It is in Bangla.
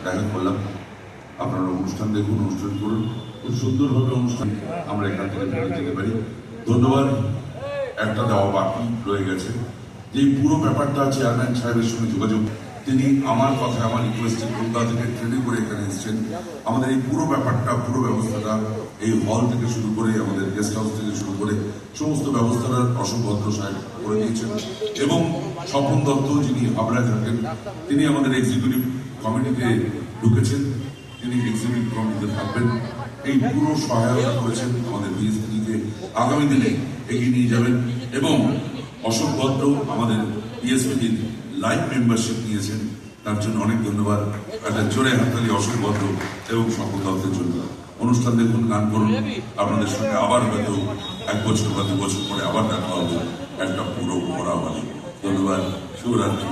দেখা করলাম। আপনারা অনুষ্ঠান দেখুন, অনুষ্ঠান করুন, খুব সুন্দরভাবে অনুষ্ঠান আমরা এখান থেকে ফেরত যেতে পারি। ধন্যবাদ। একটা দেওয়া বাকি রয়ে গেছে, যে পুরো ব্যাপারটা চেয়ারম্যান সাহেবের সঙ্গে যোগাযোগ। তিনি আমার কথা, আমার রিকোয়েস্টে কলকাতা থেকে ট্রেনে করে এখানে এসেছেন। আমাদের এই পুরো ব্যাপারটা, পুরো ব্যবস্থাটা, এই হল থেকে শুরু করে আমাদের গেস্ট হাউস থেকে শুরু করে সমস্ত ব্যবস্থাটা অশোক ভদ্র সাহেব করে দিয়েছেন। এবং স্বপন দত্ত, যিনি হাবড়ায় থাকেন, তিনি আমাদের এক্সিকিউটিভ কমিটিতে ঢুকেছেন, তিনি এক্সিকিউটিভ কমিটিতে থাকবেন। এই পুরো সহায়তা করেছেন আমাদের বিএসপিকে আগামী দিনে এগিয়ে নিয়ে যাবেন। এবং অশোক ভদ্র আমাদের বিএসপির লাইভ মেম্বারশিপ নিয়েছেন, তার জন্য অনেক ধন্যবাদ। একটা জোরে হাততালি অশোক ভদ্র এবং স্বপন দত্তের জন্য। অনুষ্ঠান দেখুন, গান করুন, আপনাদের সঙ্গে আবার হয়তো 1 বছর বা 2 বছর পরে আবার দেখা হবে একটা পুরো ভরা বাড়ি। ধন্যবাদ। শুভরাত্রি।